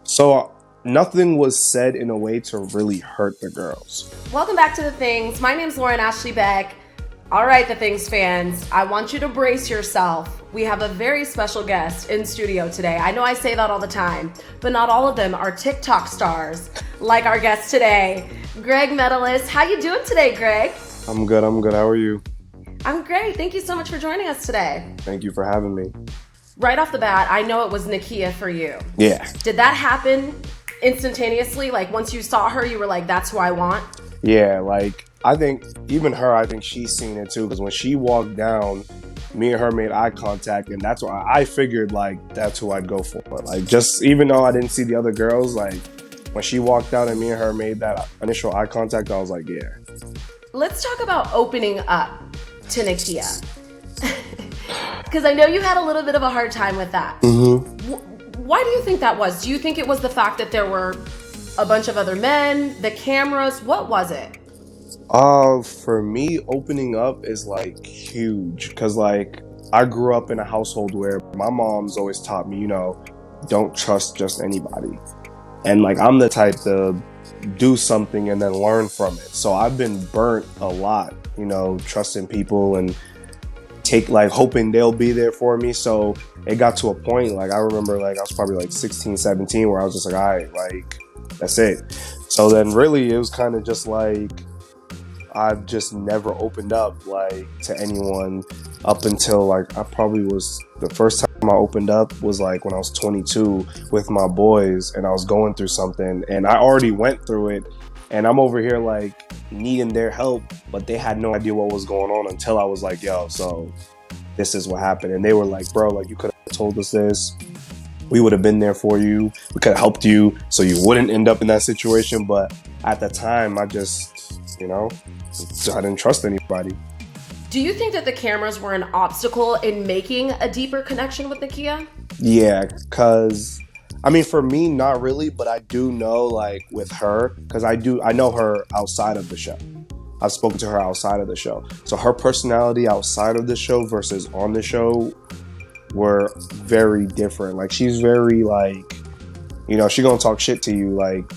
So nothing was said in a way to really hurt the girls. Welcome back to The Things. My name's Lauren Ashley Beck. All right, The Things fans, I want you to brace yourself. We have a very special guest in studio today. I know I say that all the time, but not all of them are TikTok stars like our guest today, Greg Metelus. How you doing today, Greg? I'm good. How are you? I'm great. Thank you so much for joining us today. Thank you for having me. Right off the bat, I know it was Nakia for you. Yeah. Did that happen instantaneously? Like once you saw her, you were like, that's who I want? Yeah, like I think even her, I think she's seen it too. Because when she walked down, me and her made eye contact, and that's why I figured like that's who I'd go for. Like just even though I didn't see the other girls, like when she walked down and me and her made that initial eye contact, I was like, yeah. Let's talk about opening up to Nikia. Because I know you had a little bit of a hard time with that. Mm-hmm. Why do you think that was? Do you think it was the fact that there were a bunch of other men, the cameras? What was it? For me, opening up is like huge because like I grew up in a household where my mom's always taught me, don't trust just anybody. And like I'm the type to do something and then learn from it. So I've been burnt a lot, trusting people and hoping they'll be there for me. So it got to a point, like I remember like I was probably like 16, 17 where I was just like, all right, like that's it. So then really it was kind of just like I've just never opened up like to anyone up until like I probably was the first time I opened up was like when I was 22 with my boys and I was going through something and I already went through it and I'm over here like needing their help, but they had no idea what was going on until I was like, yo, so this is what happened. And they were like, bro, like you could have told us this. We would have been there for you. We could have helped you so you wouldn't end up in that situation. But at the time, I just, I didn't trust anybody. Do you think that the cameras were an obstacle in making a deeper connection with Nikia? Yeah, because, for me, not really, but I do know, like, with her, because I know her outside of the show. I've spoken to her outside of the show. So her personality outside of the show versus on the show were very different. Like, she's very, like, she gonna talk shit to you, like,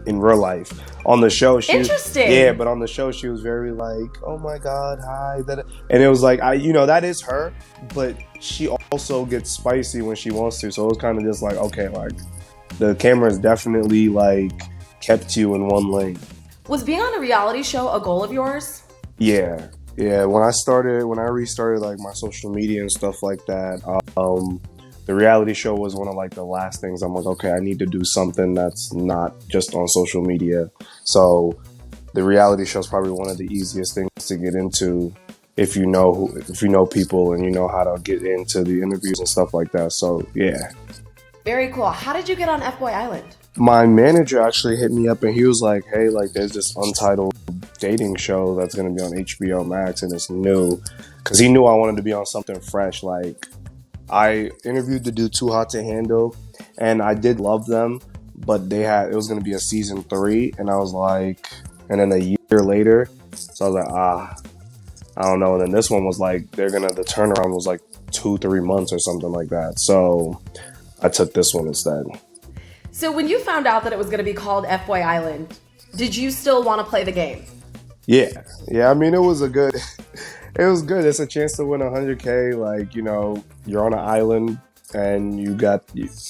in real life. On the show, Interesting. Yeah, but on the show, she was very like, oh my God, hi. And it was like, that is her, but she also gets spicy when she wants to. So it was kind of just like, okay, like, the cameras definitely, like, kept you in one lane. Was being on a reality show a goal of yours? Yeah. When I restarted like my social media and stuff like that, the reality show was one of like the last things. I'm like, okay, I need to do something that's not just on social media. So the reality show is probably one of the easiest things to get into if you know people and you know how to get into the interviews and stuff like that. So yeah. Very cool. How did you get on F-Boy Island? My manager actually hit me up and he was like, hey, like there's this untitled dating show that's going to be on HBO Max and it's new. Because he knew I wanted to be on something fresh. Like I interviewed the dude Too Hot to Handle and I did love them, but it was going to be a season 3 and I was like, and then a year later, so I was like, I don't know. And then this one was like, the turnaround was like 2-3 months or something like that. So I took this one instead. So when you found out that it was going to be called F-Boy Island, did you still want to play the game? Yeah. It was good. It's a chance to win 100K. Like, you're on an island and you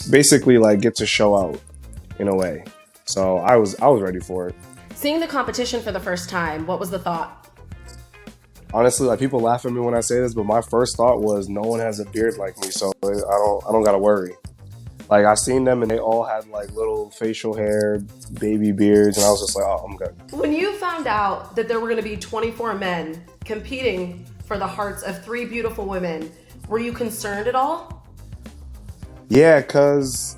basically like get to show out in a way. So I was ready for it. Seeing the competition for the first time, what was the thought? Honestly, like people laugh at me when I say this, but my first thought was no one has a beard like me, so I don't gotta worry. Like I seen them and they all had like little facial hair, baby beards, and I was just like, oh, I'm good. When you found out that there were going to be 24 men competing for the hearts of 3 beautiful women, were you concerned at all? Yeah, because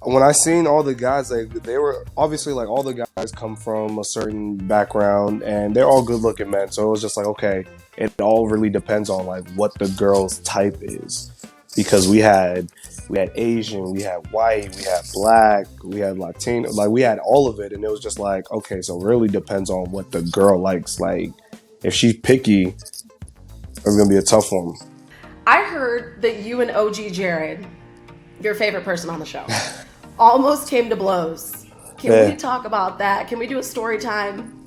when I seen all the guys, like they were obviously like all the guys come from a certain background and they're all good looking men. So it was just like, okay, it all really depends on like what the girl's type is. Because we had Asian, we had white, we had black, we had Latino, like we had all of it. And it was just like, okay, so it really depends on what the girl likes. Like if she's picky, it's going to be a tough one. I heard that you and OG Jared, your favorite person on the show, almost came to blows. Can Yeah. we talk about that? Can we do a story time?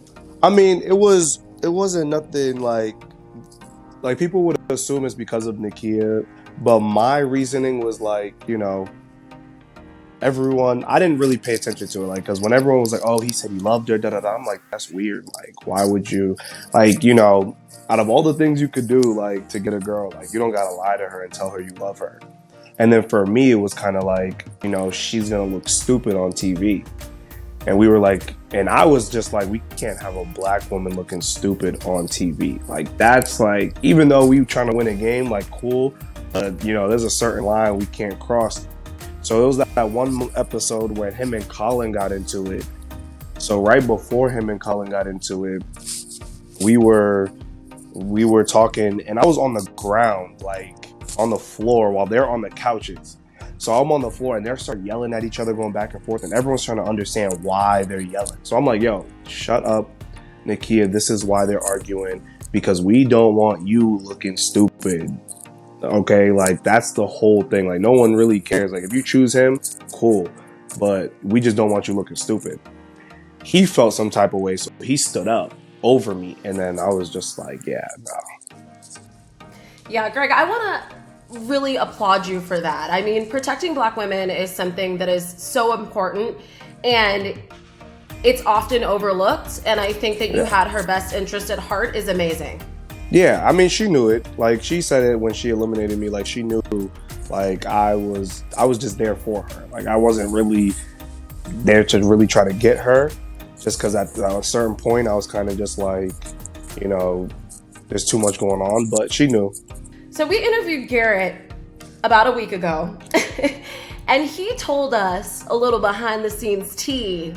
I mean, it wasn't nothing like people would assume it's because of Nakia, but my reasoning was like, everyone, I didn't really pay attention to it, like, because when everyone was like, oh, he said he loved her, da da da, I'm like, that's weird. Like, why would you, like, out of all the things you could do, like, to get a girl, like, you don't gotta lie to her and tell her you love her. And then for me, it was kind of like, she's gonna look stupid on TV. And we were like, and I was just like, we can't have a black woman looking stupid on TV. Like, that's like, even though we trying to win a game, like, cool, but, there's a certain line we can't cross. So it was that one episode where him and Colin got into it. So right before him and Colin got into it, we were talking, and I was on the ground, like on the floor, while they're on the couches. So I'm on the floor, and they start yelling at each other, going back and forth, and everyone's trying to understand why they're yelling. So I'm like, yo, shut up, Nikia. This is why they're arguing, because we don't want you looking stupid. Okay, like, that's the whole thing. Like, no one really cares. Like, if you choose him, cool, but we just don't want you looking stupid. He felt some type of way, so he stood up over me, and then I was just like, yeah, no. Yeah, Greg, I want to really applaud you for that. I mean, protecting black women is something that is so important, and it's often overlooked, and I think that you had her best interest at heart is amazing. Yeah, I mean, she knew it. Like, she said it when she eliminated me. Like, she knew, like, I was just there for her. Like, I wasn't really there to really try to get her, just because at a certain point I was kind of just like, there's too much going on. But she knew. So we interviewed Garrett about a week ago, and he told us a little behind the scenes tea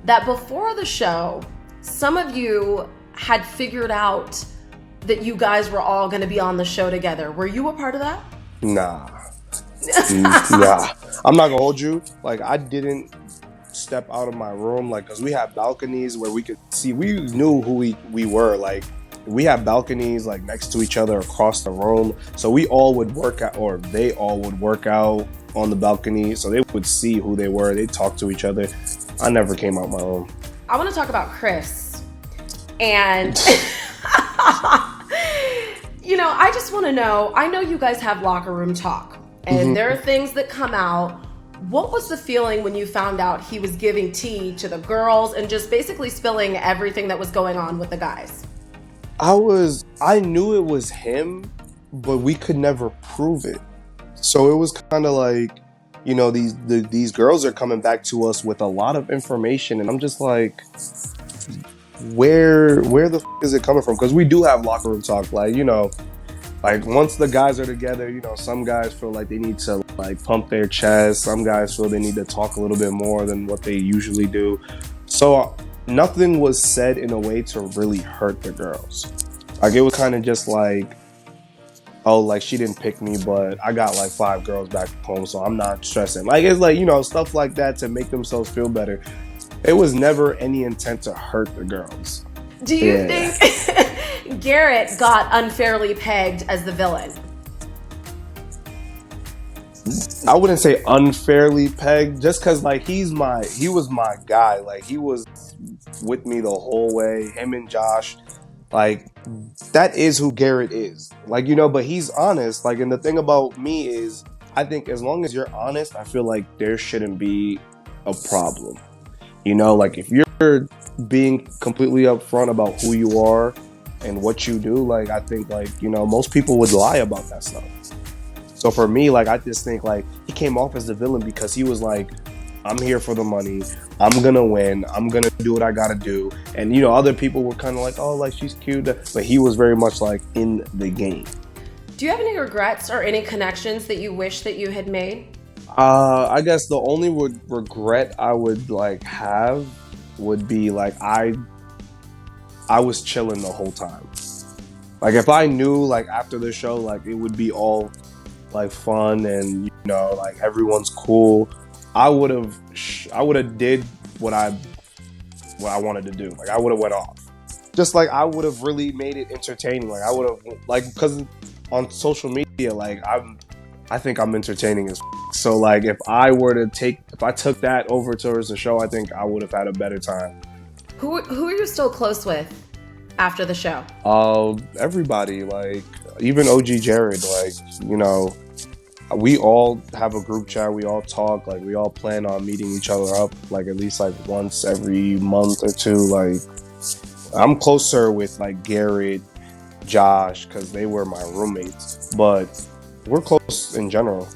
that before the show, some of you had figured out that you guys were all going to be on the show together. Were you a part of that? Nah. Nah. I'm not gonna hold you. Like, I didn't step out of my room, like, because we had balconies where we could see. We knew who we were. Like, we had balconies, like, next to each other across the room. So we all would work out, or they all would work out on the balcony. So they would see who they were. They'd talk to each other. I never came out my room. I want to talk about Chris. And... I just want to know, I know you guys have locker room talk, and there are things that come out. What was the feeling when you found out he was giving tea to the girls and just basically spilling everything that was going on with the guys? I knew it was him, but we could never prove it. So it was kind of like, these girls are coming back to us with a lot of information, and I'm just like, where the is it coming from? Because we do have locker room talk, like, like, once the guys are together, some guys feel like they need to, like, pump their chest. Some guys feel they need to talk a little bit more than what they usually do. So nothing was said in a way to really hurt the girls. Like, it was kind of just like, oh, like, she didn't pick me, but I got like 5 girls back home, so I'm not stressing. Like, it's like, stuff like that to make themselves feel better. It was never any intent to hurt the girls. Do you think Garrett got unfairly pegged as the villain? I wouldn't say unfairly pegged, just because, like, he was my guy. Like, he was with me the whole way. Him and Josh, like, that is who Garrett is. Like, but he's honest. Like, and the thing about me is, I think as long as you're honest, I feel like there shouldn't be a problem. Like, if you're being completely upfront about who you are and what you do, like, I think, like, most people would lie about that stuff. So for me, like, I just think, like, he came off as the villain because he was like, I'm here for the money. I'm gonna win. I'm gonna do what I gotta do. And, other people were kind of like, oh, like, she's cute. But he was very much, like, in the game. Do you have any regrets or any connections that you wish that you had made? I guess the only regret I would, like, have would be, like, I was chilling the whole time. Like, if I knew, like, after the show, like, it would be all, like, fun and, like, everyone's cool, I would have did what I wanted to do. Like, I would have went off. Just, like, I would have really made it entertaining. Like, I would have, like, because on social media, like, I think I'm entertaining as So like if I took that over towards the show, I think I would have had a better time. Who are you still close with after the show? Everybody, like even OG Jared, like, you know, we all have a group chat, we all talk, like we all plan on meeting each other up like at least like once every month or two. Like I'm closer with like Garrett, Josh, because they were my roommates, but we're close in general.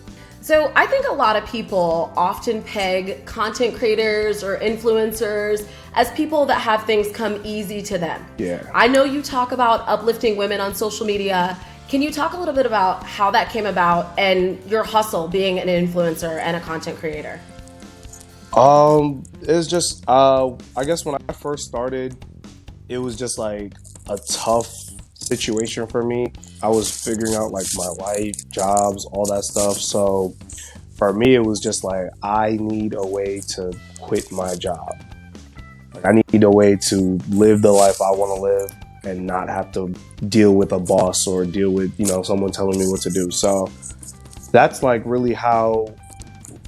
So I think a lot of people often peg content creators or influencers as people that have things come easy to them. Yeah. I know you talk about uplifting women on social media. Can you talk a little bit about how that came about and your hustle being an influencer and a content creator? It's just I guess when I first started, it was just like a tough situation for me. I was figuring out like my life, jobs, all that stuff. So for me, it was just like I need a way to quit my job. Like I need a way to live the life I want to live and not have to deal with a boss or deal with, you know, someone telling me what to do. So that's like really how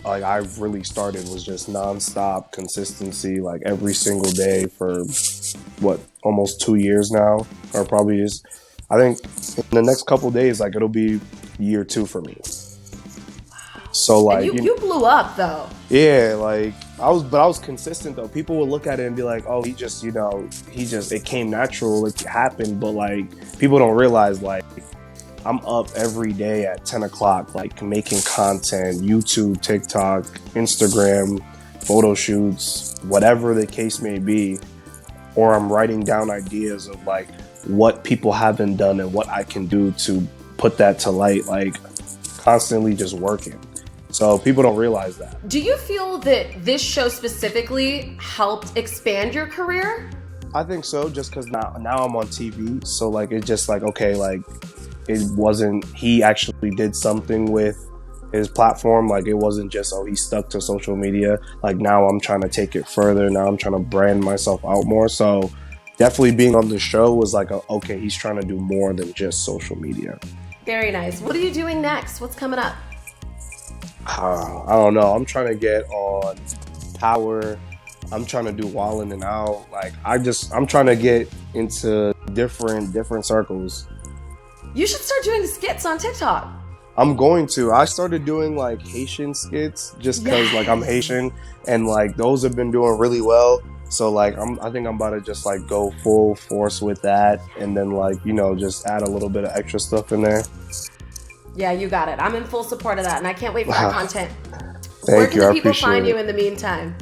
like I really started, was just nonstop consistency, like every single day for what, almost 2 years now, or probably is. I think in the next couple of days, like it'll be year 2 for me. So like and you blew up though. Yeah, like I was consistent though. People would look at it and be like, "Oh, it came natural, it happened." But like people don't realize like I'm up every day at 10 o'clock, like making content, YouTube, TikTok, Instagram, photo shoots, whatever the case may be. Or I'm writing down ideas of like what people haven't done and what I can do to put that to light, like constantly just working. So people don't realize that. Do you feel that this show specifically helped expand your career? I think so, just because now I'm on TV. So like it's just like, okay, like it wasn't, he actually did something with his platform. Like it wasn't just, oh, he stuck to social media. Like now I'm trying to take it further. Now I'm trying to brand myself out more. So definitely being on the show was like, okay, he's trying to do more than just social media. Very nice. What are you doing next? What's coming up? I don't know. I'm trying to get on Power. I'm trying to do Wallin' and Out. Like I'm trying to get into different circles. You should start doing skits on TikTok. I'm going to. I started doing like Haitian skits just because like I'm Haitian, and like those have been doing really well. So like I think I'm about to just like go full force with that, and then like, you know, just add a little bit of extra stuff in there. Yeah, you got it. I'm in full support of that, and I can't wait for that content. Thank you. Where I can the people appreciate find it. you in the meantime?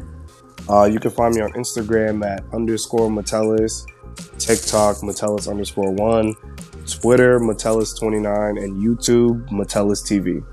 You can find me on Instagram at _Metelus, TikTok Metelus_1, Twitter Metelus29, and YouTube Metelus TV.